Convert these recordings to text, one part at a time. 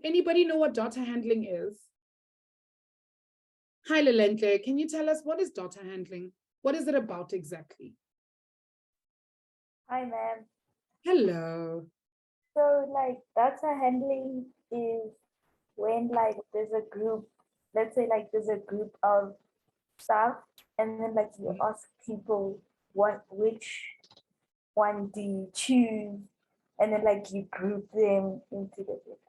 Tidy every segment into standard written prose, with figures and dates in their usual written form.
Anybody know what data handling is? Hi, Lelentle. Can you tell us what is data handling? What is it about exactly? Hi, ma'am. Hello. So, like, data handling is when, like, there's a group, let's say, like, there's a group of staff, and then, like, you ask people which one do you choose, and then, like, you group them into the groups.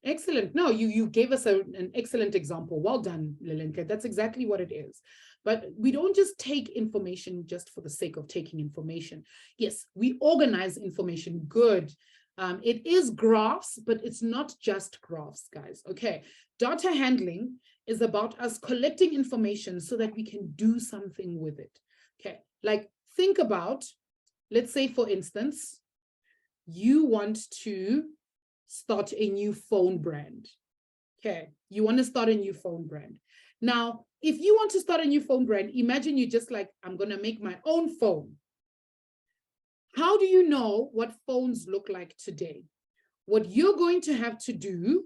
Excellent. No, you gave us an excellent example. Well done, Lelenka. That's exactly what it is. But we don't just take information just for the sake of taking information. Yes, we organize information. Good. It is graphs, but it's not just graphs, guys. Okay. Data handling is about us collecting information so that we can do something with it. Okay. Like think about, let's say, for instance, you want to start a new phone brand. Okay, you want to start a new phone brand. Now, if you want to start a new phone brand, imagine you just like, I'm going to make my own phone. How do you know what phones look like today? What you're going to have to do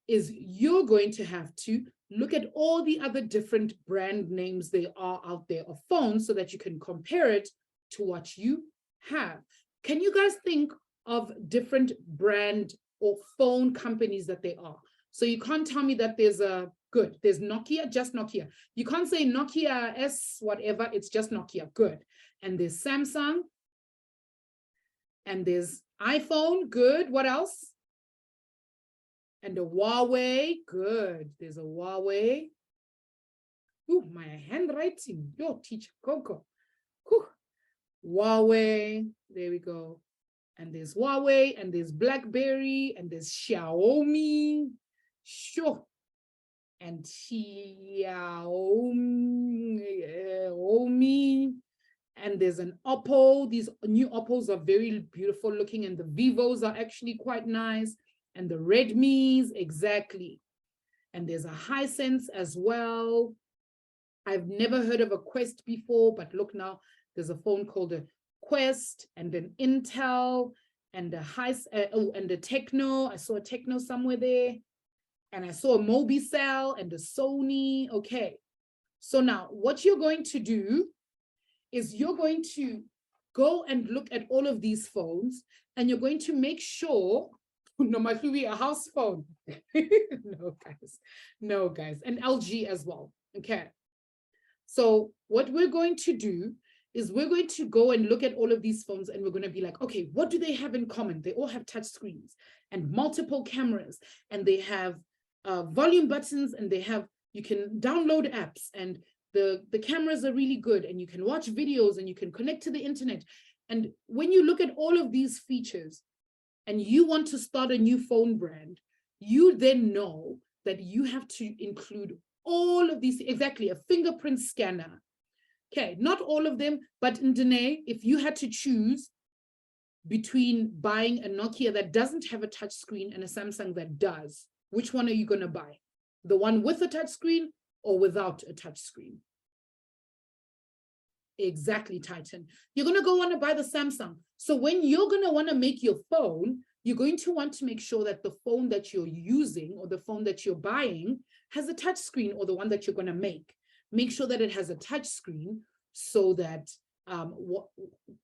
is you're going to have to look at all the other different brand names there are out there of phones so that you can compare it to what you have. Can you guys think of different brand or phone companies that there are? So you can't tell me that there's there's Nokia, just Nokia. You can't say Nokia S whatever, it's just Nokia, good. And there's Samsung, and there's iPhone, good. What else? And the Huawei, good. There's a Huawei. Ooh, my handwriting, yo, teacher Coco. Whew. Huawei, there we go. And there's Huawei, and there's BlackBerry, and there's Xiaomi, sure, and Xiaomi, and there's an Oppo. These new Oppos are very beautiful looking, and the Vivos are actually quite nice, and the Redmis, exactly. And there's a Hisense as well. I've never heard of a Quest before, but look now, there's a phone called a Quest, and an Intel, and and a Techno. I saw a Techno somewhere there, and I saw a Mobicel and a Sony. Okay, so now what you're going to do is you're going to go and look at all of these phones, and you're going to make sure, no, my a house phone. No guys, and LG as well. Okay, so what we're going to do is we're going to go and look at all of these phones, and we're going to be like, okay, what do they have in common? They all have touch screens and multiple cameras, and they have volume buttons, and they have, you can download apps, and the cameras are really good, and you can watch videos, and you can connect to the internet. And when you look at all of these features and you want to start a new phone brand, you then know that you have to include all of these, exactly, a fingerprint scanner. Okay, not all of them, but in Danae, if you had to choose between buying a Nokia that doesn't have a touch screen and a Samsung that does, which one are you going to buy? The one with a touch screen or without a touch screen? Exactly, Titan. You're going to go want to buy the Samsung. So when you're going to want to make your phone, you're going to want to make sure that the phone that you're using or the phone that you're buying has a touch screen, or the one that you're going to make sure that it has a touch screen so that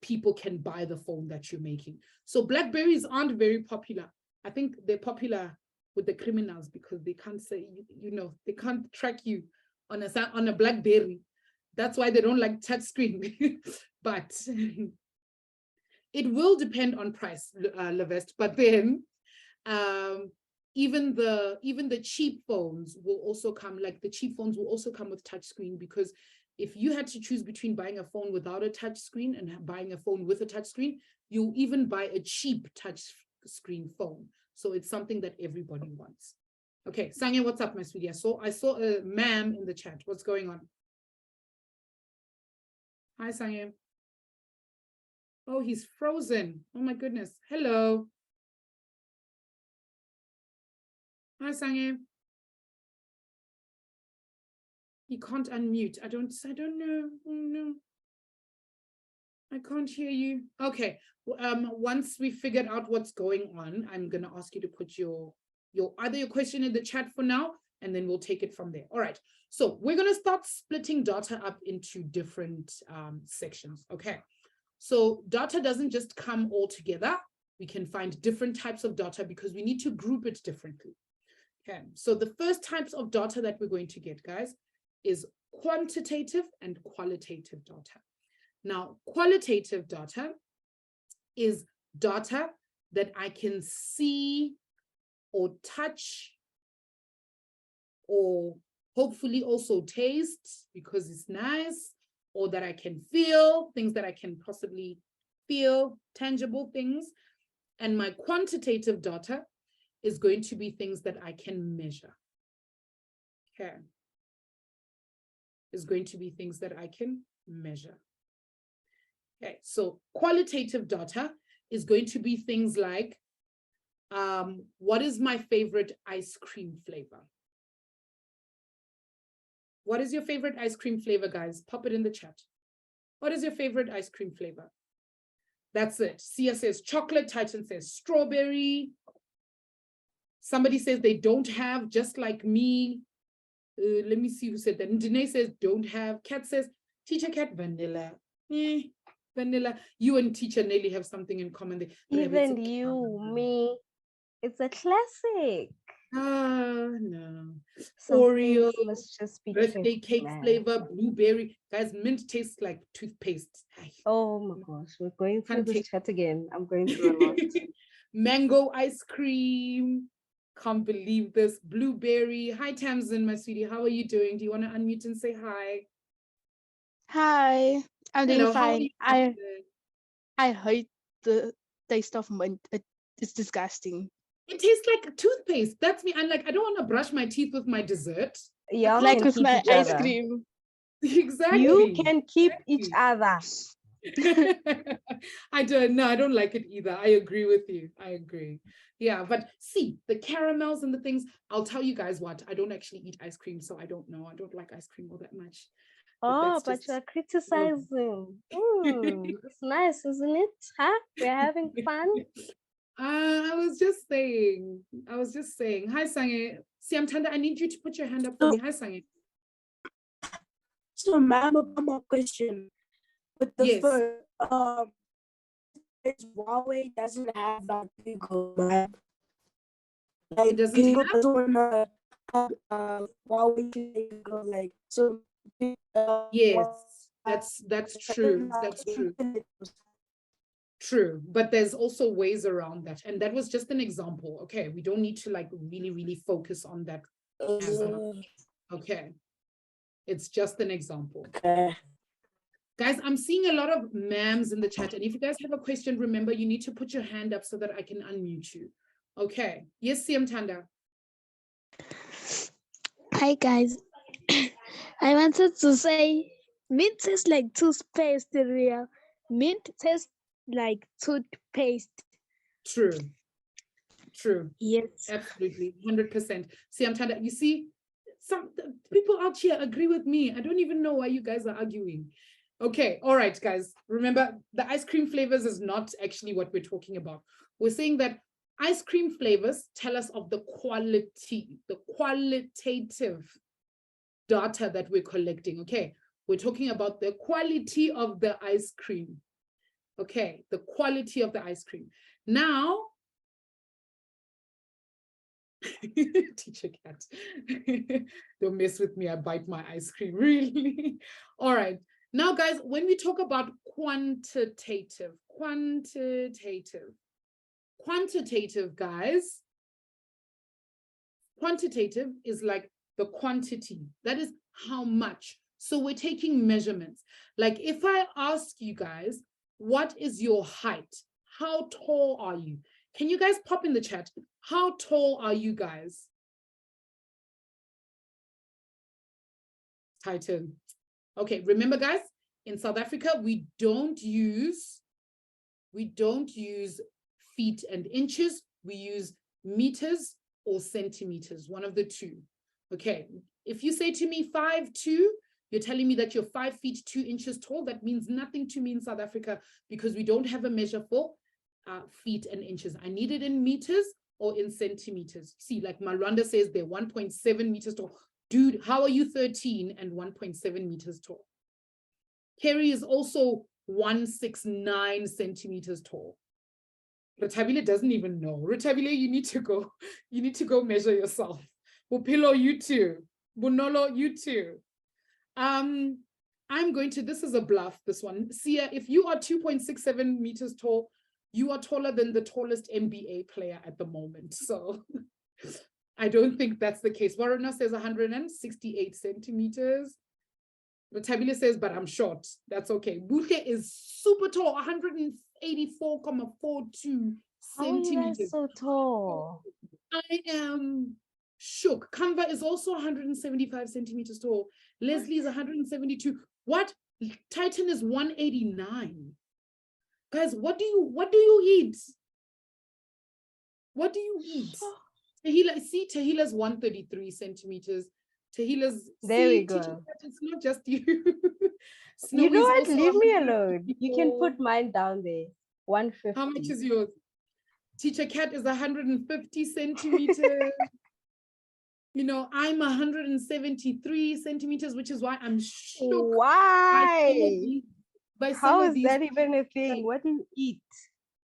people can buy the phone that you're making. So Blackberries aren't very popular. I think they're popular with the criminals because they can't say, they can't track you on a Blackberry. That's why they don't like touch screen. But it will depend on price, Levest. But then even the cheap phones will also come, like the cheap phones will also come with touch screen, because if you had to choose between buying a phone without a touch screen and buying a phone with a touch screen, you'll even buy a cheap touch screen phone. So it's something that everybody wants. Okay, Sanya, what's up, my sweetie? I saw a ma'am in the chat. What's going on? Hi, Sanya. Oh, he's frozen. Oh my goodness. Hello. Hi, Sanya. He can't unmute. I don't know. Oh no. I can't hear you. Okay. Once we figured out what's going on, I'm going to ask you to put your question in the chat for now, and then we'll take it from there. All right. So we're going to start splitting data up into different sections. Okay. So data doesn't just come all together. We can find different types of data because we need to group it differently. Okay. So the first types of data that we're going to get, guys, is quantitative and qualitative data. Now, qualitative data is data that I can see or touch or hopefully also taste because it's nice, or that I can feel, things that I can possibly feel, tangible things. And my quantitative data is going to be things that I can measure. Okay. Is going to be things that I can measure. Okay, so qualitative data is going to be things like, what is my favorite ice cream flavor? What is your favorite ice cream flavor, guys? Pop it in the chat. What is your favorite ice cream flavor? That's it. Sia says chocolate, Titan says strawberry. Somebody says they don't have, just like me. Let me see who said that. Danae says don't have. Kat says, Teacher Kat, vanilla. Vanilla. You and Teacher Nelly have something in common. Even you, me. It's a classic. No. Some Oreo, must just be birthday kept, cake man. flavor, blueberry. Guys, mint tastes like toothpaste. Oh my gosh, we're going through this chat again. I'm going through a lot. Mango ice cream. Can't believe this. Blueberry. Hi, Tamsin, my sweetie. How are you doing? Do you want to unmute and say hi? Hi, I'm doing fine. I doing? hate the taste of mint. It's disgusting. It tastes like toothpaste. That's me. I'm like, I don't want to brush my teeth with my dessert. Yeah, like with my ice cream. Exactly. You can keep each other. I don't like it either. I agree with you. I agree. Yeah, but see, the caramels and the things, I'll tell you guys what, I don't actually eat ice cream, so I don't know. I don't like ice cream all that much. But you're criticizing. It's nice, isn't it? Huh? We're having fun. I was just saying. Hi, Sange. Siamtanda, I need you to put your hand up for me. Hi, Sange. So, ma'am, about my question. With the first, Huawei doesn't have like Google, right? Like it doesn't Google have? doesn't want to have Huawei to Google, like so. Yes, that's true. That's true. True, but there's also ways around that, and that was just an example. Okay, we don't need to like really focus on that. Okay, it's just an example. Okay. Guys, I'm seeing a lot of ma'ams in the chat, and if you guys have a question, remember you need to put your hand up so that I can unmute you. Okay, yes, Siam Tanda. Hi guys, I wanted to say mint tastes like toothpaste in real. Mint tastes like toothpaste. True. Yes. Absolutely, 100%. Siam Tanda, you see, some people out here agree with me. I don't even know why you guys are arguing. Okay, all right, guys. Remember, the ice cream flavors is not actually what we're talking about. We're saying that ice cream flavors tell us of the quality, the qualitative data that we're collecting. Okay, we're talking about the quality of the ice cream. Okay, the quality of the ice cream. Now, Teacher Cat, don't mess with me. I bite my ice cream, really. All right. Now, guys, when we talk about quantitative, guys, quantitative is like the quantity. That is how much. So we're taking measurements. Like if I ask you guys, what is your height? How tall are you? Can you guys pop in the chat? How tall are you guys? Titan. Okay, remember guys, in South Africa, we don't use feet and inches. We use meters or centimeters, one of the two. Okay, if you say to me 5'2", You're telling me that you're 5 feet 2 inches tall. That means nothing to me in South Africa because we don't have a measure for feet and inches. I need it in meters or in centimeters. See, like Malwanda says, they're 1.7 meters tall. Dude, how are you 13 and 1.7 meters tall? Kerry is also 169 centimeters tall. Rotabile doesn't even know. Rotabile, you need to go measure yourself. Bupilo, you too. Bunolo, you too. I'm going to, this is a bluff, this one. Sia, if you are 2.67 meters tall, you are taller than the tallest NBA player at the moment. So I don't think that's the case. Varuna says 168 centimeters. Tabila says, but I'm short. That's okay. Buke is super tall, 184.42 centimeters. So tall. I am shook. Kanva is also 175 centimeters tall. Leslie is 172. What? Titan is 189. Guys, what do you eat? What do you eat? Tahila, see, Tahila's 133 centimeters. Tahila's, there see, we go. It's not just you. You know what? Snowy's Leave also me alone. You can 154. put mine down there. 150. How much is yours? Teacher Cat is 150 centimeters. You know, I'm 173 centimeters, which is why I'm shocked. Why? By some How of is these, that even a thing? What do you eat?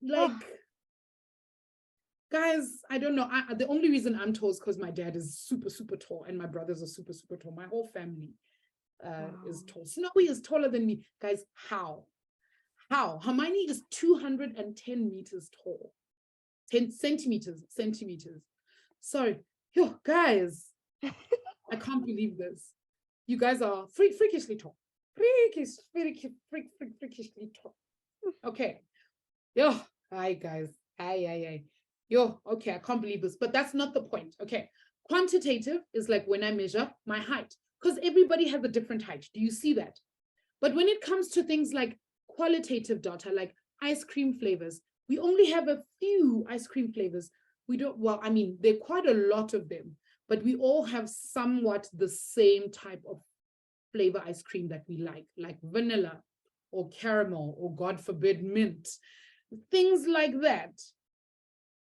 like, guys, I don't know. The only reason I'm tall is because my dad is super, super tall and my brothers are super, super tall. My whole family is tall. Snowy is taller than me. Guys, how? How? Hermione is 210 meters tall. 10 centimeters. Sorry. Yo, guys, I can't believe this. You guys are freakishly tall. Freakishly tall. Okay. Yo, hi guys. Hi. Yo, okay, I can't believe this, but that's not the point. Okay. Quantitative is like when I measure my height, because everybody has a different height. Do you see that? But when it comes to things like qualitative data, like ice cream flavors, we only have a few ice cream flavors. We don't, well, I mean, there are quite a lot of them, but we all have somewhat the same type of flavor ice cream that we like vanilla or caramel or God forbid mint, things like that.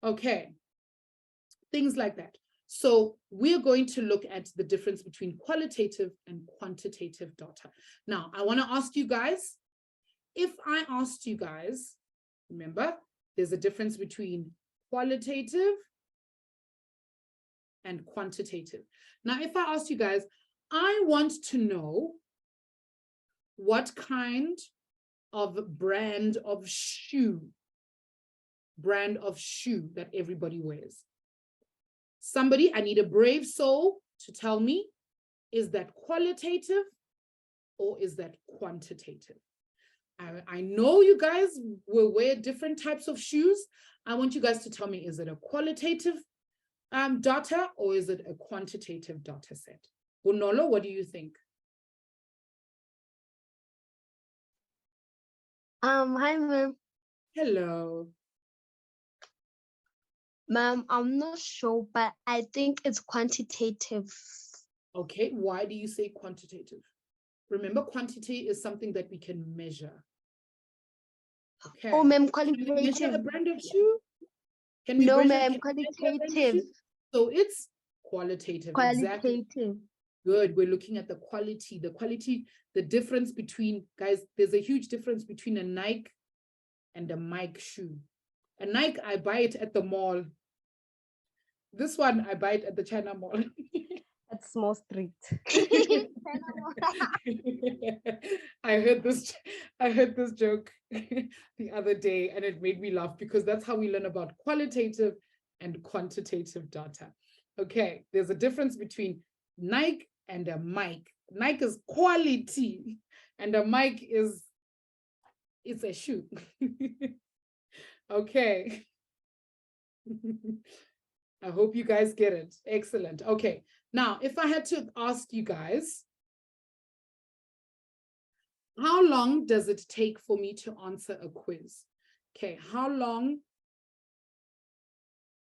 Okay, things like that. So we're going to look at the difference between qualitative and quantitative data. Now, I want to ask you guys, if I asked you guys, remember, there's a difference between qualitative and quantitative. Now, if I asked you guys, I want to know what kind of brand of shoe that everybody wears. Somebody, I need a brave soul to tell me, is that qualitative or is that quantitative? I know you guys will wear different types of shoes. I want you guys to tell me, is it a qualitative data or is it a quantitative data set? Bonolo, what do you think? Hi, ma'am. Hello. Ma'am, I'm not sure, but I think it's quantitative. Okay, why do you say quantitative? Remember, quantity is something that we can measure. Okay. Oh, ma'am, Can we measure a qualitative. brand of shoe? Can we No, measure, ma'am, can we measure a brand of qualitative. shoe? So it's qualitative, exactly. Qualitative. Good, we're looking at the quality, the difference between, guys, there's a huge difference between a Nike and a Mike shoe. A Nike, I buy it at the mall. This one, I buy it at the China Mall. At Small Street. I heard this joke the other day and it made me laugh because that's how we learn about qualitative and quantitative data. Okay, there's a difference between Nike and a Mike. Nike is quality and a Mike is, it's a shoe. Okay. I hope you guys get it. Excellent. Okay. Now, if I had to ask you guys, how long does it take for me to answer a quiz? Okay, how long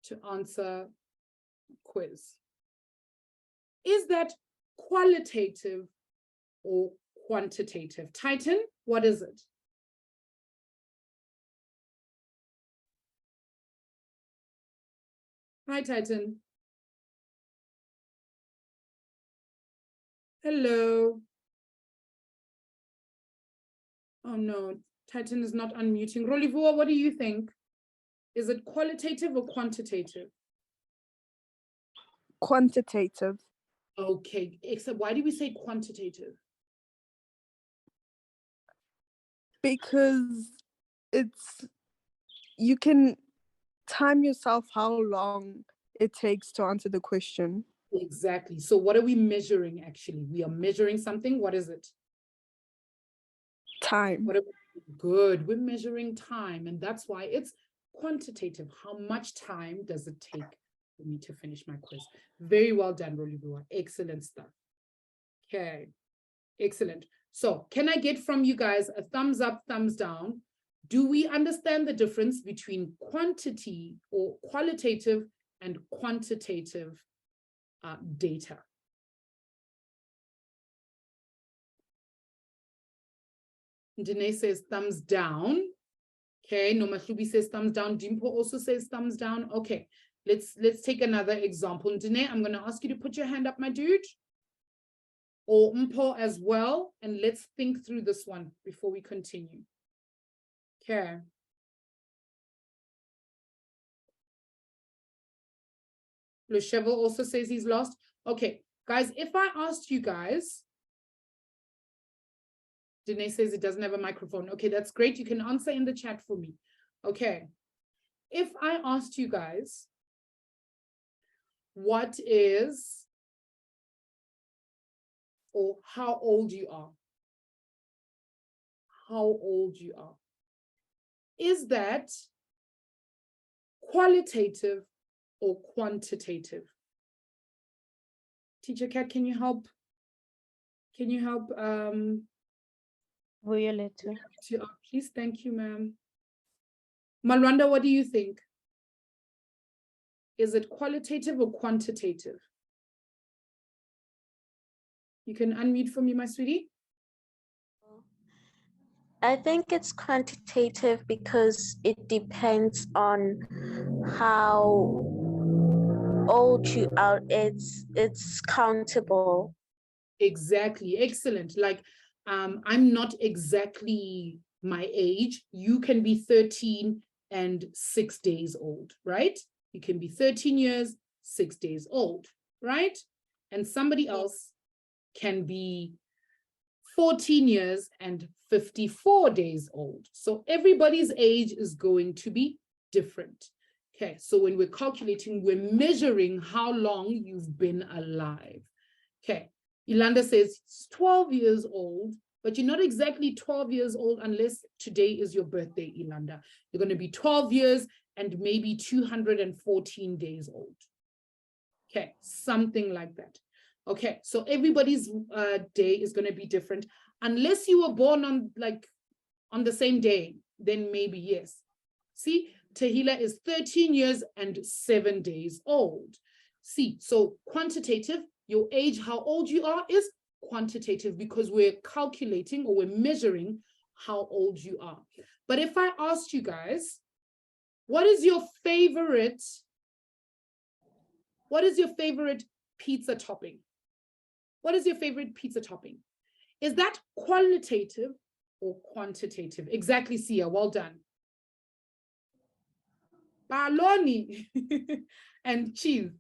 to answer a quiz? Is that qualitative or quantitative? Titan, what is it? Hi, Titan. Hello. Oh no, Titan is not unmuting. Rolivua, what do you think? Is it qualitative or quantitative? Quantitative. Okay, except why do we say quantitative? Because you can time yourself how long it takes to answer the question. Exactly. So what are we measuring actually? We are measuring something. What is it? Time. Good. We're measuring time, and that's why it's quantitative. How much time does it take for me to finish my quiz? Very well done, Rolivua. Excellent stuff. Okay. Excellent. So can I get from you guys a thumbs up, thumbs down? Do we understand the difference between quantity or qualitative and quantitative data? Dene says thumbs down. Okay, Nomahlubi says thumbs down. Dimpo also says thumbs down. Okay, let's take another example. Dene, I'm going to ask you to put your hand up, my dude. Or Mpo as well. And let's think through this one before we continue. Okay. Lushevel also says he's lost. Okay, guys, if I asked you guys, Dene says it doesn't have a microphone. Okay, that's great. You can answer in the chat for me. Okay. If I asked you guys, what is, or how old you are? How old you are? Is that qualitative or quantitative? Teacher Kat, can you help? Can you help? Violeta. Please, thank you, ma'am. Malwanda, what do you think? Is it qualitative or quantitative? You can unmute for me, my sweetie. I think it's quantitative because it depends on how old you are. It's countable. Exactly. Excellent. Like, I'm not exactly my age. You can be 13 and 6 days old, right? You can be 13 years, 6 days old, right? And somebody else can be 14 years and 54 days old. So everybody's age is going to be different. Okay, so when we're calculating, we're measuring how long you've been alive. Okay, Yolanda says it's 12 years old, but you're not exactly 12 years old unless today is your birthday, Yolanda. You're going to be 12 years and maybe 214 days old. Okay, something like that. Okay, so everybody's day is going to be different. Unless you were born on the same day, then maybe yes. See, Tahila is 13 years and 7 days old. See, so quantitative, your age, how old you are, is quantitative because we're calculating or we're measuring how old you are. But if I asked you guys, what is your favorite pizza topping? What is your favorite pizza topping? Is that qualitative or quantitative? Exactly, Sia, well done. Baloney and cheese.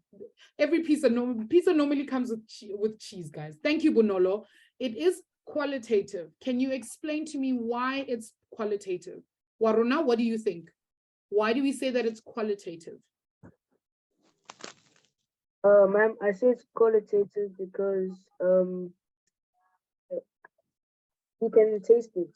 Every pizza normally comes with cheese, guys. Thank you, Bonolo. It is qualitative. Can you explain to me why it's qualitative? Waruna, what do you think? Why do we say that it's qualitative? Ma'am, I say it's qualitative because you can taste it.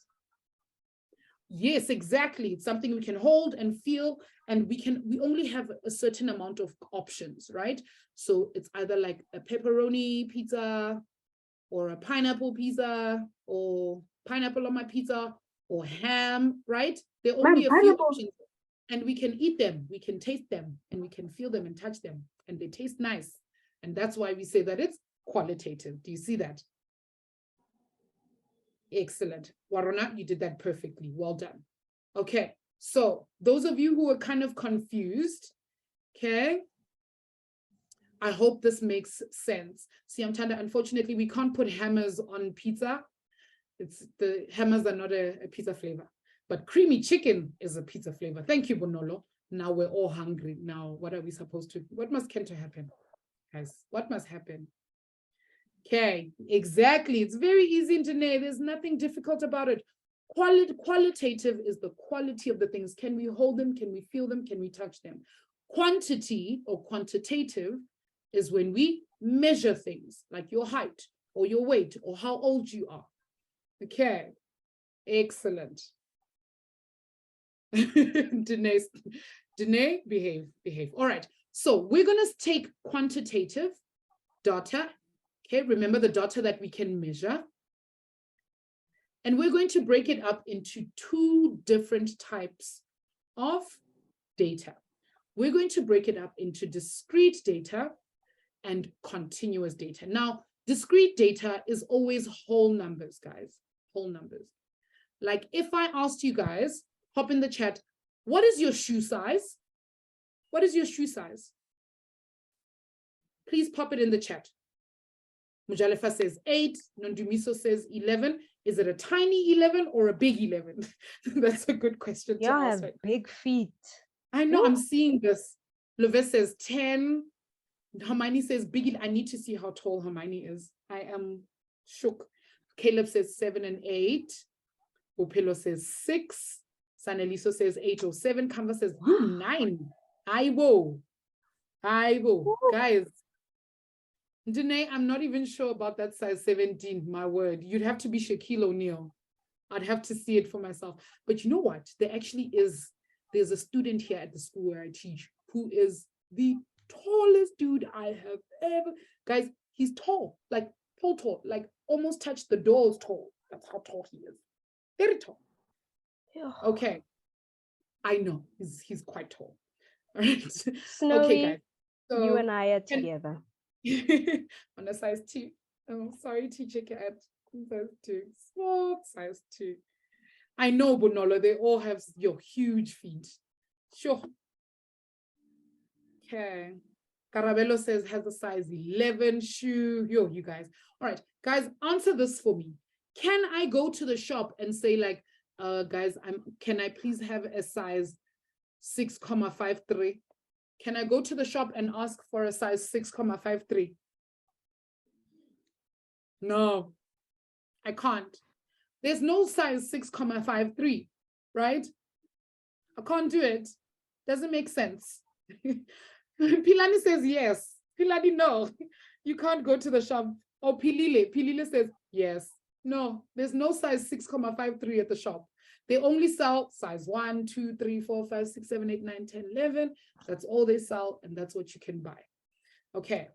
Yes, exactly. It's something we can hold and feel, and we only have a certain amount of options, right? So it's either like a pepperoni pizza or a pineapple pizza or pineapple on my pizza or ham, right? There are only a few options, and we can eat them, we can taste them, and we can feel them and touch them, and they taste nice. And that's why we say that it's qualitative. Do you see that? Excellent. Warona, you did that perfectly. Well done. Okay, so those of you who are kind of confused, okay, I hope this makes sense. See, I'm trying to, unfortunately, we can't put hammers on pizza. The hammers are not a pizza flavor, but creamy chicken is a pizza flavor. Thank you, Bonolo. Now we're all hungry. Now, what are we supposed to, what must happen? Guys, what must happen? Okay, exactly. It's very easy in Janae. There's nothing difficult about it. Qualitative is the quality of the things. Can we hold them? Can we feel them? Can we touch them? Quantity or quantitative is when we measure things like your height or your weight or how old you are. Okay, excellent. Danae, behave. All right, so we're going to take quantitative data. Okay, remember the data that we can measure. And we're going to break it up into two different types of data. We're going to break it up into discrete data and continuous data. Now, discrete data is always whole numbers, guys, whole numbers. Like if I asked you guys, hop in the chat, what is your shoe size? What is your shoe size? Please pop it in the chat. Mujalefa says 8, Nondumiso says 11. Is it a tiny 11 or a big 11? That's a good question to Yeah, ask. have big feet. I know, Yeah. I'm seeing this. Leve says 10. Hermione says big. I need to see how tall Hermione is. I am shook. Caleb says 7 and 8. Opelo says 6. Saneliso says 8 or 7. Canva says 9. Aibo. Guys. Danae, I'm not even sure about that size 17, my word. You'd have to be Shaquille O'Neal. I'd have to see it for myself. But you know what? There's a student here at the school where I teach who is the tallest dude I have ever. Guys, he's tall, like tall, like almost touched the doors tall. That's how tall he is. Very tall. Yeah. Okay. I know, he's quite tall. All right. Snowy, Okay, guys. So, you and I are together. on a size 2. Oh, sorry, teacher cat. Size 2. Small size 2. I know, Bonolo, they all have your huge feet. Sure. Okay. Carabello says has a size 11 shoe. Yo, you guys. All right, guys, answer this for me. Can I go to the shop and say like, guys, can I please have a size 6,53? Can I go to the shop and ask for a size 6,53? No, I can't. There's no size 6,53, right? I can't do it. Doesn't make sense. Pilani says yes. Pilani, no. You can't go to the shop. Oh, Pilile says yes. No, there's no size 6,53 at the shop. They only sell size 1, 2, 3, 4, 5, 6, 7, 8, 9, 10, 11. That's all they sell, and that's what you can buy. Okay.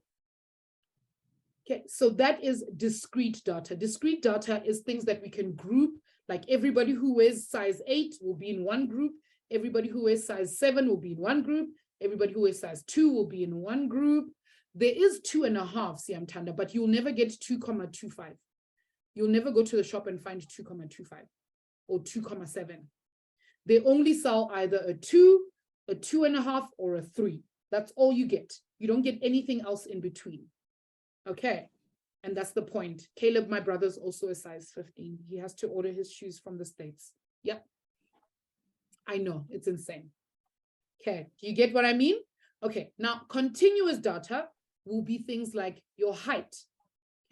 Okay, so that is discrete data. Discrete data is things that we can group, like everybody who wears size 8 will be in one group. Everybody who wears size 7 will be in one group. Everybody who wears size 2 will be in one group. There is 2.5, Siamtanda, but you'll never get 2,25. You'll never go to the shop and find 2,25 or 2,7. They only sell either a 2, a 2.5, or a 3. That's all you get. You don't get anything else in between. Okay, and that's the point. Caleb, my brother's also a size 15. He has to order his shoes from the States. Yep. I know, it's insane. Okay, do you get what I mean? Okay, now continuous data will be things like your height.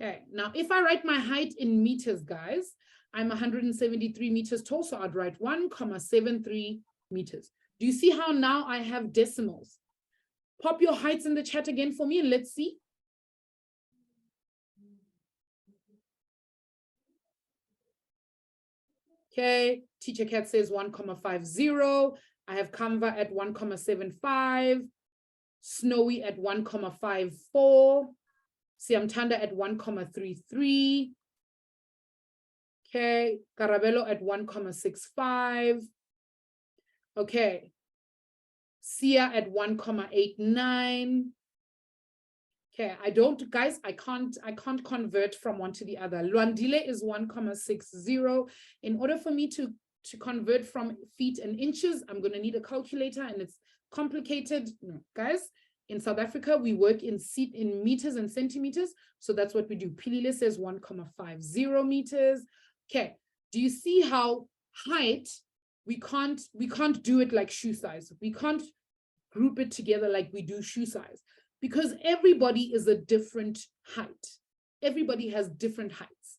Okay, now if I write my height in meters, guys, I'm 173 meters tall, so I'd write 1,73 meters. Do you see how now I have decimals? Pop your heights in the chat again for me and let's see. Okay, teacher cat says 1,50. I have Canva at 1,75. Snowy at 1,54. Siamtanda at 1,33. Okay, Carabello at 1,65. Okay, Sia at 1,89. Okay, guys, I can't convert from one to the other. Luandile is 1,60. In order for me to convert from feet and inches, I'm going to need a calculator, and it's complicated. No, guys, in South Africa, we work in meters and centimeters. So that's what we do. Pilile says 1,50 meters. Okay, do you see how height, we can't do it like shoe size. We can't group it together like we do shoe size, because everybody is a different height. Everybody has different heights.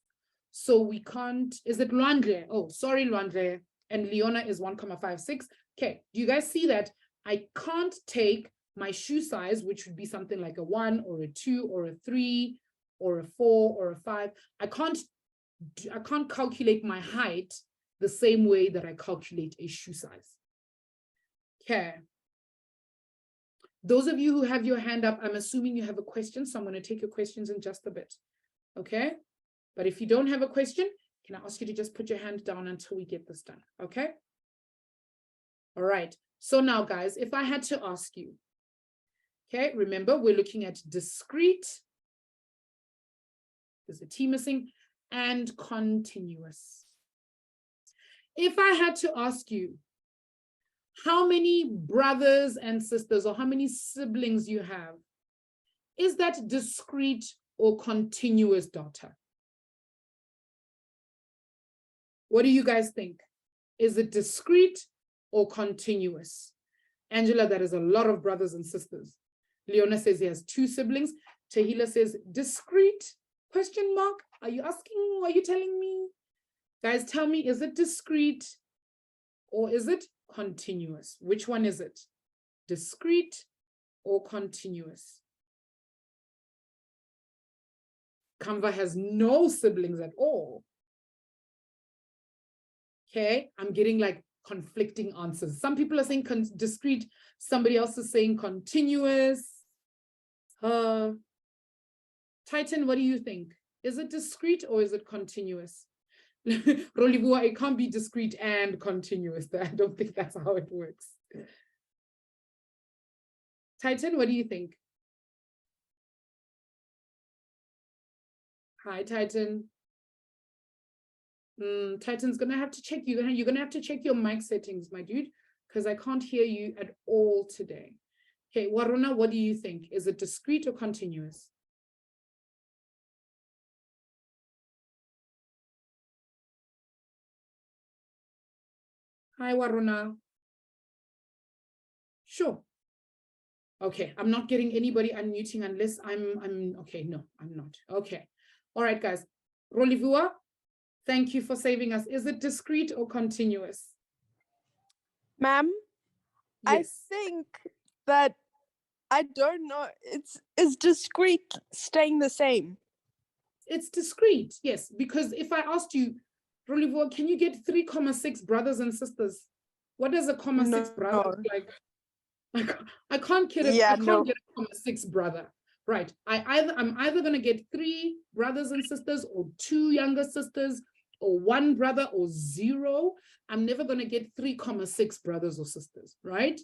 So we can't, is it Luandre? Oh, sorry, Luandre. And Leona is 1,56. Okay, do you guys see that? I can't take my shoe size, which would be something like a 1 or a 2 or a 3 or a 4 or a 5. I can't calculate my height the same way that I calculate a shoe size. Okay. Those of you who have your hand up, I'm assuming you have a question, so I'm going to take your questions in just a bit. Okay? But if you don't have a question, can I ask you to just put your hand down until we get this done? Okay? All right. So now, guys, if I had to ask you, okay, remember, we're looking at discrete, there's a T missing, and continuous. If I had to ask you how many brothers and sisters or how many siblings you have, is that discrete or continuous data? What do you guys think? Is it discrete or continuous? Angela, that is a lot of brothers and sisters. Leona says he has 2 siblings. Tahila says discrete, question mark. Are you asking, are you telling me? Guys, tell me, is it discrete or is it continuous? Which one is it? Discrete or continuous? Canva has no siblings at all. Okay, I'm getting like conflicting answers. Some people are saying discrete, somebody else is saying continuous. Titan, what do you think? Is it discrete or is it continuous? Rolivua, it can't be discrete and continuous. I don't think that's how it works. Titan, what do you think? Hi, Titan. Titan's gonna have to check. You're gonna have to check your mic settings, my dude, because I can't hear you at all today. Okay, Waruna, what do you think? Is it discrete or continuous? Hi, Waruna. Sure. Okay, I'm not getting anybody unmuting unless I'm okay. No, I'm not. Okay. All right, guys. Rolivua, thank you for saving us. Is it discrete or continuous? Ma'am, Yes. I think that, I don't know, is discrete staying the same? It's discrete, yes, because if I asked you, Rolivua, can you get 3,6 brothers and sisters? What does a 6 brother look like? I can't get it. Yeah, I can't get a 6 brother. Right. I'm either going to get 3 brothers and sisters or 2 younger sisters or 1 brother or 0. I'm never going to get 3,6 brothers or sisters, right?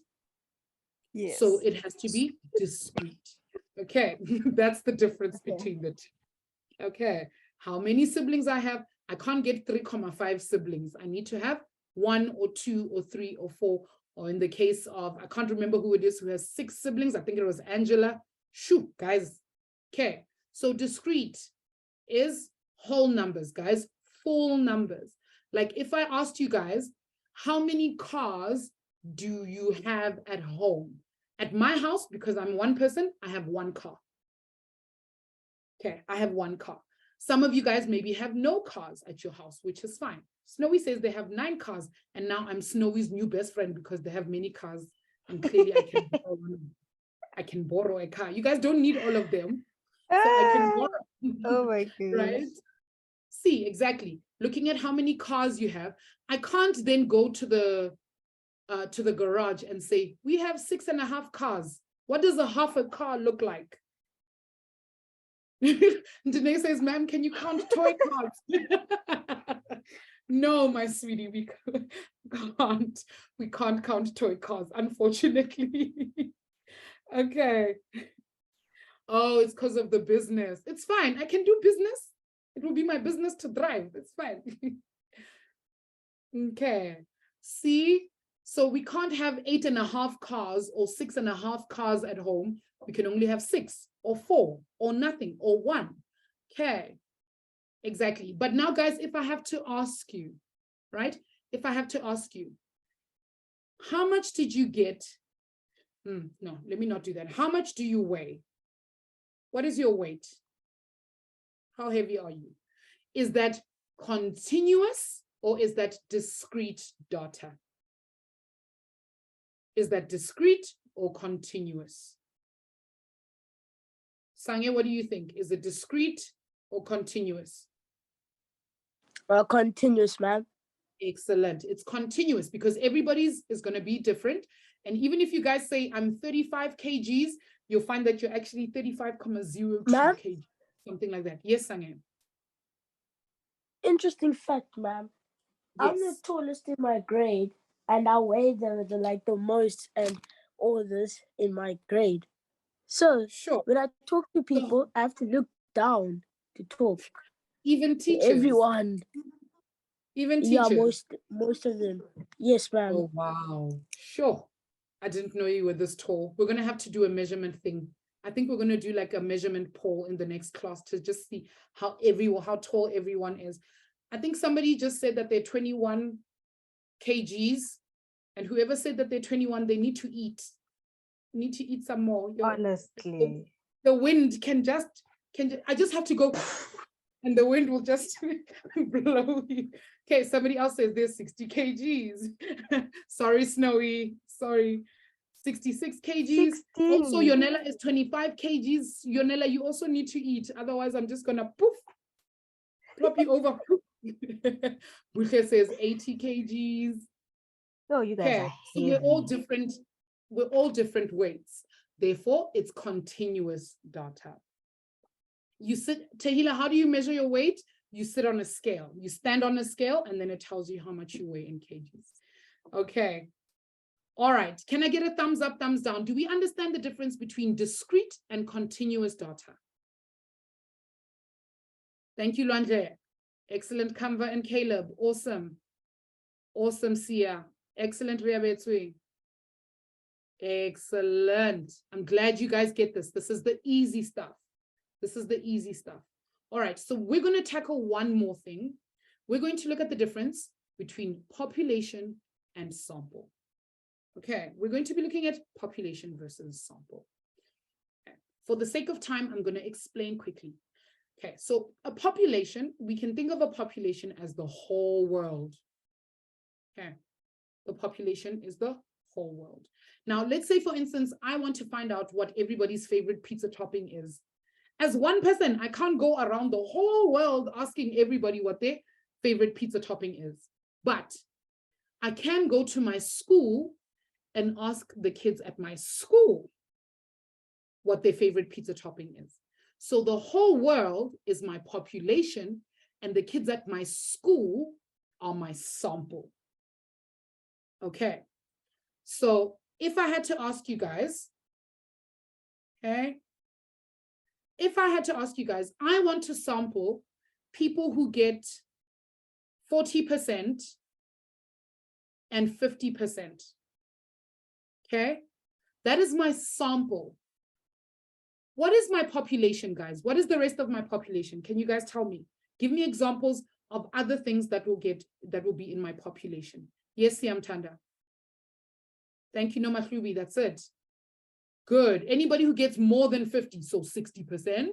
Yes. So it has to be discrete. Okay. That's the difference between the 2. Okay. How many siblings I have? I can't get 3,5 siblings. I need to have 1 or 2 or 3 or 4. Or in the case of, I can't remember who it is who has 6 siblings. I think it was Angela. Shoot, guys. Okay, so discrete is whole numbers, guys, full numbers. Like if I asked you guys, how many cars do you have at home? At my house, because I'm one person, I have 1 car. Okay, I have 1 car. Some of you guys maybe have no cars at your house, which is fine. Snowy says they have 9 cars, and now I'm Snowy's new best friend because they have many cars, and clearly I can borrow a car. You guys don't need all of them, so I can borrow. Oh my goodness. Right? See, exactly. Looking at how many cars you have, I can't then go to the garage and say, we have 6.5 cars. What does a half a car look like? Danae says, ma'am, can you count toy cars? No, my sweetie, we can't count toy cars, unfortunately. Okay. Oh, it's because of the business. It's fine. I can do business. It will be my business to thrive. It's fine. Okay. See, so we can't have 8.5 cars or 6.5 cars at home. We can only have 6 or 4 or nothing or 1. Okay. Exactly. But now, guys, if I have to ask you, right? If I have to ask you, how much did you get? No, let me not do that. How much do you weigh? What is your weight? How heavy are you? Is that continuous or is that discrete data? Is that discrete or continuous? Sangye, what do you think? Is it discrete or continuous? Continuous, ma'am. Excellent. It's continuous because everybody's is going to be different. And even if you guys say I'm 35 kgs, you'll find that you're actually 35,02 Ma'am? kg, something like that. Yes, Sangye. Interesting fact, ma'am. I'm the Yes. tallest in my grade, and I weigh the most and all this in my grade. So Sure. when I talk to people, I have to look down to talk. Even To teachers. everyone. Even Yeah, teachers. most of them. Yes, ma'am. Oh, wow. Sure. I didn't know you were this tall. We're going to have to do a measurement thing. I think we're going to do like a measurement poll in the next class to just see how tall everyone is. I think somebody just said that they're 21 kgs. And whoever said that they're 21, they need to eat. Need to eat some more. Honestly. The wind I just have to go and the wind will just blow you. Okay, somebody else says there's 60 kgs. Sorry, Snowy. Sorry. 66 kgs. 16. Also, Yonella is 25 kgs. Yonella, you also need to eat. Otherwise, I'm just gonna poof, plop you over. Buche says 80 kgs. Oh, you guys Okay, are so heavy. we're all different weights. Therefore, it's continuous data. You sit, Tahila, how do you measure your weight? You sit on a scale. You stand on a scale, and then it tells you how much you weigh in kgs. Okay. All right. Can I get a thumbs up, thumbs down? Do we understand the difference between discrete and continuous data? Thank you, Lwandle. Excellent, Kamva and Caleb. Awesome. Awesome, Sia. Excellent, Riabetsui. Excellent. I'm glad you guys get this. This is the easy stuff. This is the easy stuff. All right, so we're going to tackle one more thing. We're going to look at the difference between population and sample. Okay, we're going to be looking at population versus sample. Okay. For the sake of time, I'm going to explain quickly. Okay, so a population, we can think of a population as the whole world. Okay, the population is the whole world. Now, let's say, for instance, I want to find out what everybody's favorite pizza topping is. As one person, I can't go around the whole world asking everybody what their favorite pizza topping is. But I can go to my school and ask the kids at my school what their favorite pizza topping is. So the whole world is my population, and the kids at my school are my sample. Okay. So if I had to ask you guys, okay, if I had to ask you guys, I want to sample people who get 40% and 50%. Okay, that is my sample. What is my population, guys? What is the rest of my population? Can you guys tell me? Give me examples of other things that will be in my population. Yes, Siam Tanda. Thank you, Nomahlubi. That's it. Good. Anybody who gets more than 50, so 60%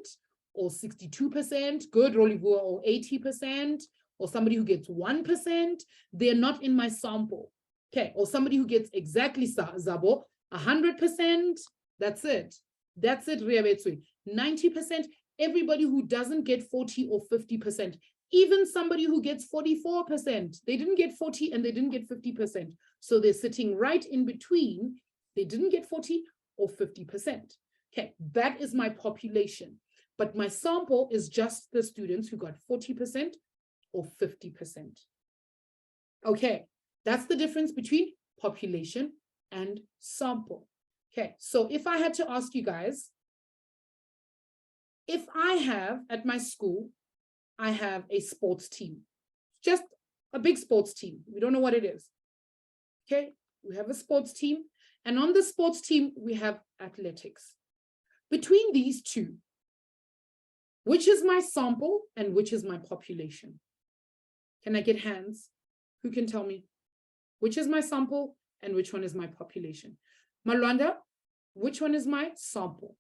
or 62%, good, Rolivua, or 80%, or somebody who gets 1%, they're not in my sample. Okay, or somebody who gets exactly Zabo, 100%, that's it. That's it, Riabetsui. 90%, everybody who doesn't get 40 or 50%, even somebody who gets 44%, they didn't get 40 and they didn't get 50%. So they're sitting right in between. They didn't get 40 or 50%. Okay, that is my population. But my sample is just the students who got 40% or 50%. Okay, that's the difference between population and sample. Okay, so if I had to ask you guys, if I have at my school, I have a sports team, just a big sports team. We don't know what it is. Okay, we have a sports team. And on the sports team, we have athletics. Between these two, which is my sample and which is my population? Can I get hands? Who can tell me? Which is my sample and which one is my population? Malwanda, which one is my sample?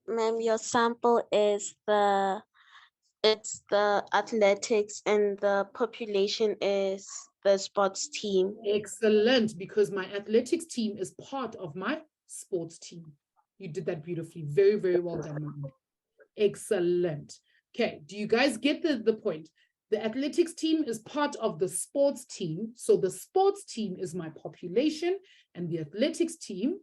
Ma'am, your sample is it's the athletics and the population is the sports team. Excellent, because my athletics team is part of my sports team. You did that beautifully. Very, very well done, Malwanda. Excellent. Okay, do you guys get the point? The athletics team is part of the sports team. So the sports team is my population and the athletics team,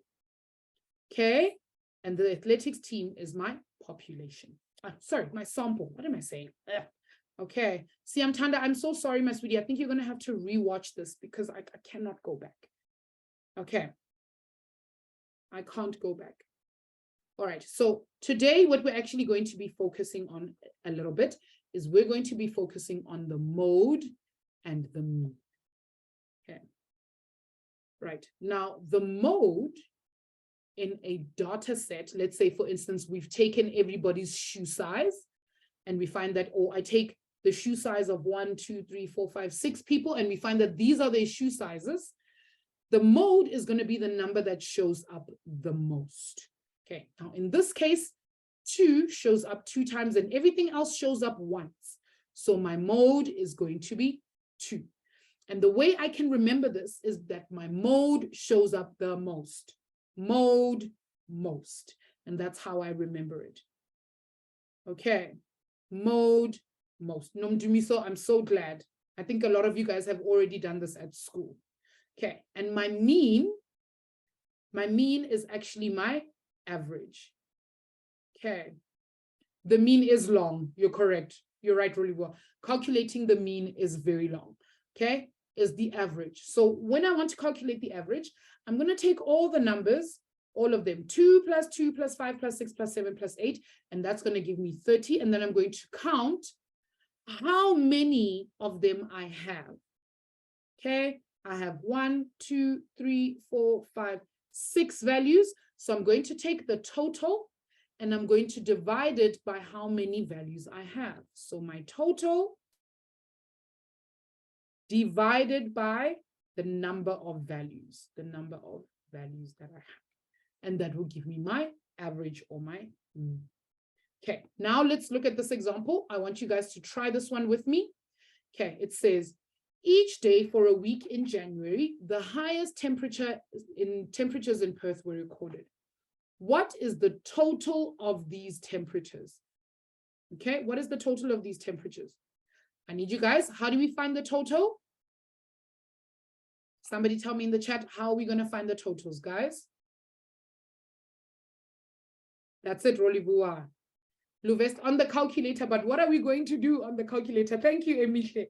okay? And the athletics team is my population. Sorry, my sample. What am I saying? Ugh. Okay. See, Tanda, I'm so sorry, my sweetie. I think you're going to have to rewatch this because I cannot go back. Okay. I can't go back. All right. So today, what we're actually going to be focusing on a little bit is we're going to be focusing on the mode and the mean. Okay. Right. Now, the mode in a data set, let's say, for instance, we've taken everybody's shoe size and we find that, oh, I take the shoe size of 1, 2, 3, 4, 5, 6 people, and we find that these are their shoe sizes. The mode is going to be the number that shows up the most. Okay, now in this case, 2 shows up 2 times and everything else shows up once. So my mode is going to be 2. And the way I can remember this is that my mode shows up the most. Mode, most. And that's how I remember it. Okay, mode, most. Nomdumiso, I'm so glad. I think a lot of you guys have already done this at school. Okay, and my mean is actually my average. Okay, the mean is long. You're correct. You're right, really well. Calculating the mean is very long. Okay, is the average. So when I want to calculate the average, I'm going to take all the numbers, all of them, 2 plus 2 plus 5 plus 6 plus 7 plus 8, and that's going to give me 30. And then I'm going to count how many of them I have. Okay, I have 1, 2, 3, 4, 5, 6 values. So I'm going to take the total and I'm going to divide it by how many values I have. So my total divided by the number of values that I have. And that will give me my average or my mean. Okay, now let's look at this example. I want you guys to try this one with me. Okay, it says, each day for a week in January, the highest temperatures in Perth were recorded. What is the total of these temperatures? Okay, what is the total of these temperatures? I need you guys, how do we find the total? Somebody tell me in the chat, how are we going to find the totals, guys? That's it, Rolibua. Luvest on the calculator, but what are we going to do on the calculator? Thank you, Emiche.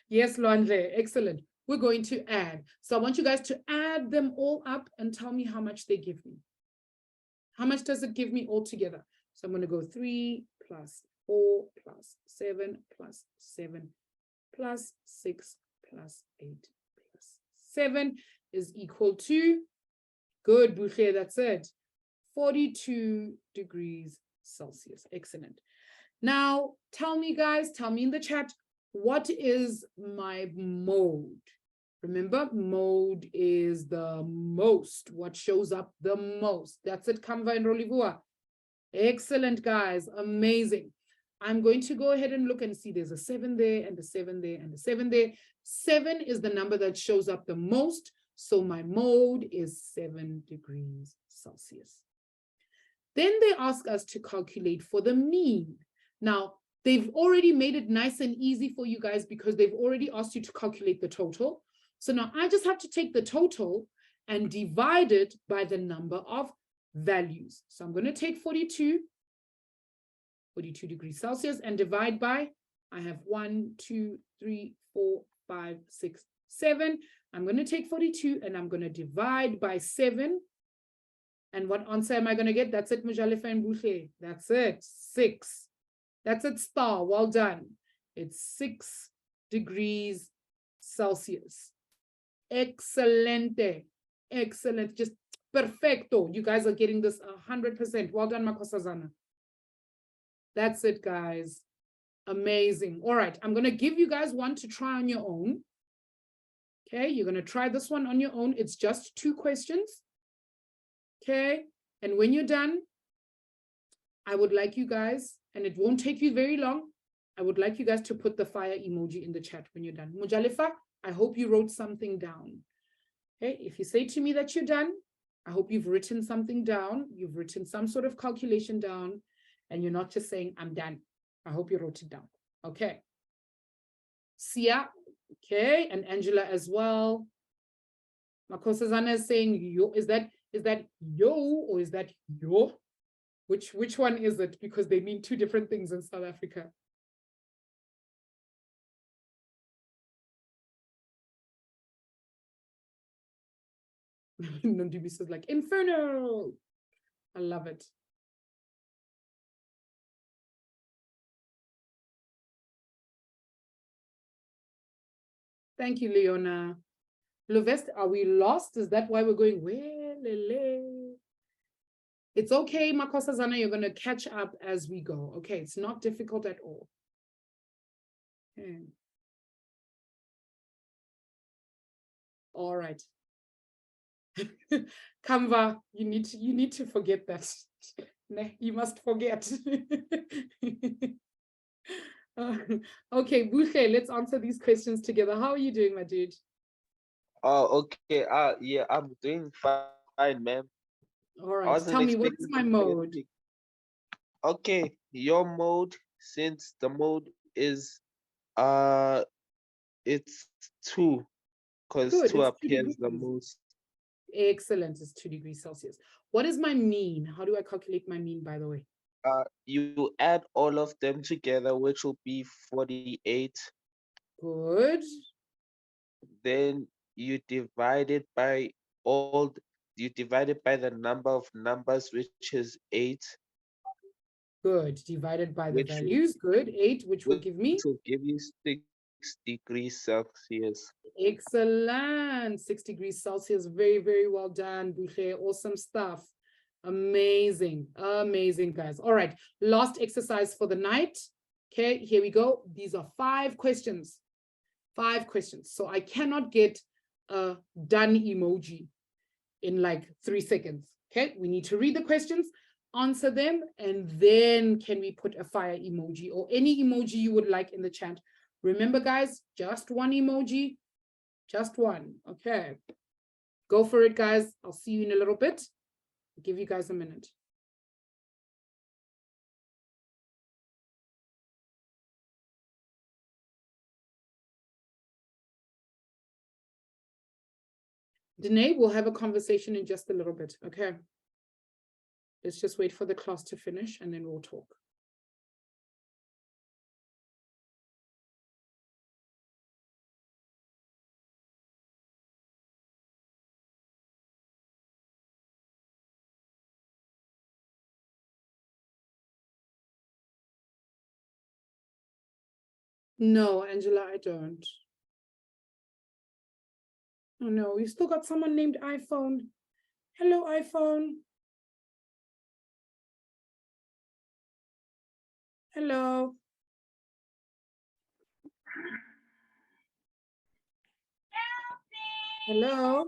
Yes, Luandle, excellent. We're going to add. So I want you guys to add them all up and tell me how much they give me. How much does it give me all together? So I'm going to go 3 plus 4 plus 7 plus 7 plus 6 plus 8 plus 7 is equal to, good, Buche, that's it, 42 degrees Celsius. Excellent. Now, tell me, guys, tell me in the chat, what is my mode? Remember, mode is the most, what shows up the most. That's it, Canva and Rolivua. Excellent, guys, amazing. I'm going to go ahead and look and see there's a 7 there and a 7 there and a 7 there. 7 is the number that shows up the most. So my mode is 7 degrees Celsius. Then they ask us to calculate for the mean. Now, they've already made it nice and easy for you guys because they've already asked you to calculate the total. So now I just have to take the total and divide it by the number of values. So I'm going to take 42 degrees Celsius and divide by, I have 1, 2, 3, 4, 5, 6, 7. I'm going to take 42 and I'm going to divide by 7 And what answer am I going to get? That's it, Mujalifa and Buhle. That's it. 6. That's it, star. Well done. It's 6 degrees Celsius. Excelente. Excellent. Just perfecto. You guys are getting this 100%. Well done, Makosazana. That's it, guys. Amazing. All right. I'm going to give you guys one to try on your own. Okay. You're going to try this one on your own. It's just 2 questions. Okay. And when you're done, I would like you guys, and it won't take you very long, I would like you guys to put the fire emoji in the chat when you're done. Mujalifa, I hope you wrote something down. Okay. If you say to me that you're done, I hope you've written something down. You've written some sort of calculation down, and you're not just saying, I'm done. I hope you wrote it down. Okay. Sia, okay, and Angela as well. Makosazana is saying, yo, is that yo or is that yo? Which one is it? Because they mean 2 different things in South Africa. Nondibis is like, inferno. I love it. Thank you, Leona. Lovest, are we lost? Is that why we're going, well, it's okay, Makosazana, you're going to catch up as we go. Okay, it's not difficult at all. Okay. All right. Canva, you need to forget that. You must forget. Okay, Buche, let's answer these questions together. How are you doing, my dude? Oh, okay. Yeah, I'm doing fine, ma'am. All right, tell me, what is my mode? Okay, your mode, since the mode is it's 2, because 2 appears the most. Excellent, it's 2 degrees Celsius. What is my mean? How do I calculate my mean, by the way? You add all of them together, which will be 48. Good. Then you divide it by the number of numbers, which is 8. Good. Divided by the values. Good. 8, which will give me? Which will give you 6 degrees Celsius. Excellent. 6 degrees Celsius. Very, very well done, Buche. Awesome stuff. Amazing. Amazing, guys. All right. Last exercise for the night. Okay, here we go. These are 5 questions. 5 questions. So I cannot get a done emoji in like 3 seconds. Okay, we need to read the questions, answer them, and then can we put a fire emoji or any emoji you would like in the chat. Remember, guys, just 1 emoji, just 1. Okay, go for it, guys. I'll see you in a little bit. I'll give you guys a minute. Danae, we'll have a conversation in just a little bit, okay? Let's just wait for the class to finish and then we'll talk. No, Angela, I don't. Oh no, we still got someone named iPhone. Hello, iPhone. Hello. Hello.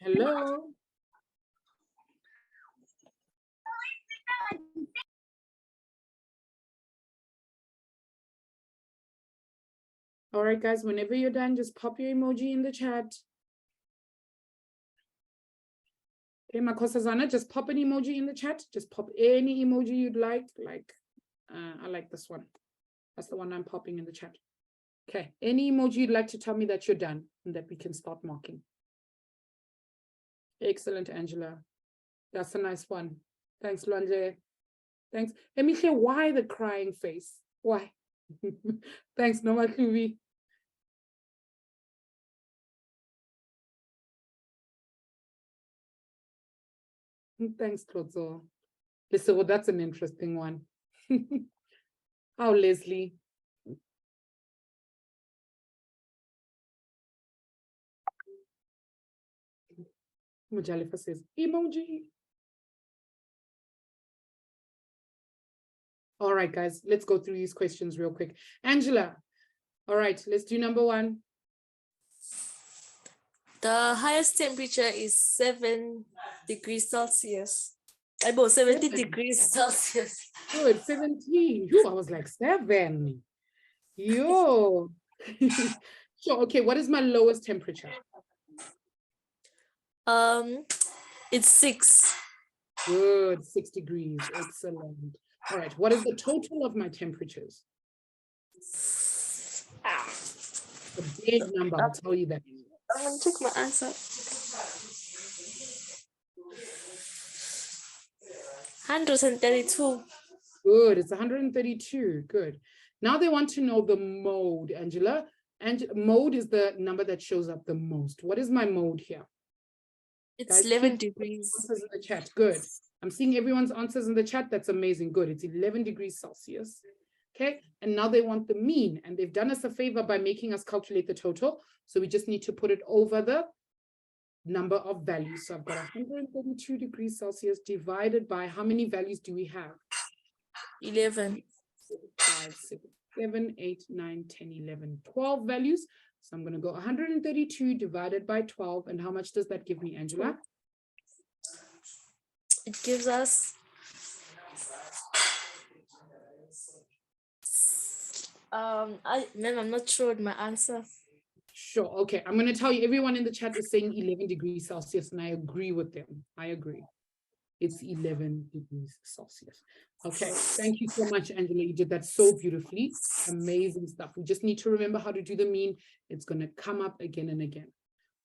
Hello. All right, guys, whenever you're done, just pop your emoji in the chat. Okay, Makosazana, just pop an emoji in the chat. Just pop any emoji you'd like. I like this one. That's the one I'm popping in the chat. Okay, any emoji you'd like to tell me that you're done and that we can start marking. Excellent, Angela. That's a nice one. Thanks, Lwandle. Thanks. Let me hear why the crying face. Why? Thanks, Noma Klubi. Thanks, Klotso. Listen, well, that's an interesting one. How, Leslie? Mujalifa says, emoji. All right, guys, let's go through these questions real quick. Angela, all right, let's do number 1. The highest temperature is 7 degrees Celsius. About 70 degrees Celsius. Good, 17. Yo, I was like 7. Yo. Sure, okay, what is my lowest temperature? It's 6. Good, 6 degrees, excellent. All right, what is the total of my temperatures? A big number, I'll tell you that. I'm gonna check my answer. 132. Good, it's 132, good. Now they want to know the mode, Angela. And mode is the number that shows up the most. What is my mode here? It's Guys, 11 degrees. Answers in the chat, good. I'm seeing everyone's answers in the chat, that's amazing, good. It's 11 degrees Celsius. Okay, and now they want the mean, and they've done us a favor by making us calculate the total. So we just need to put it over the number of values. So I've got 132 degrees Celsius divided by how many values do we have? 11. 5, 6, 7, 8, 9, 10, 11, 12 values. So I'm going to go 132 divided by 12. And how much does that give me, Angela? It gives us I'm not sure with my answer. Sure. Okay. I'm going to tell you, everyone in the chat is saying 11 degrees Celsius, and I agree with them. I agree. It's 11 degrees Celsius. Okay. Thank you so much, Angela. You did that so beautifully. Amazing stuff. We just need to remember how to do the mean. It's going to come up again and again.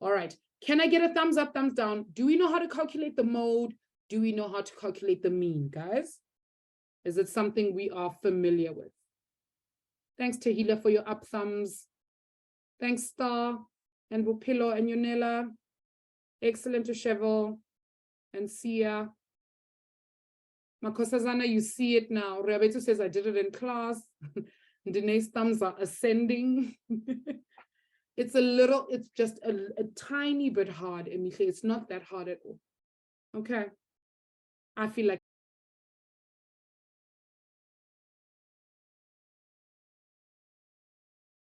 All right. Can I get a thumbs up, thumbs down? Do we know how to calculate the mode? Do we know how to calculate the mean, guys? Is it something we are familiar with? Thanks, Tahila, for your up thumbs. Thanks, Star, and Bupilo, and Yonela. Excellent to Cheval, and Sia. Makosazana, you see it now. Rebetu says, I did it in class. Danae's thumbs are ascending. It's just a tiny bit hard, Emiche. It's not that hard at all. Okay. I feel like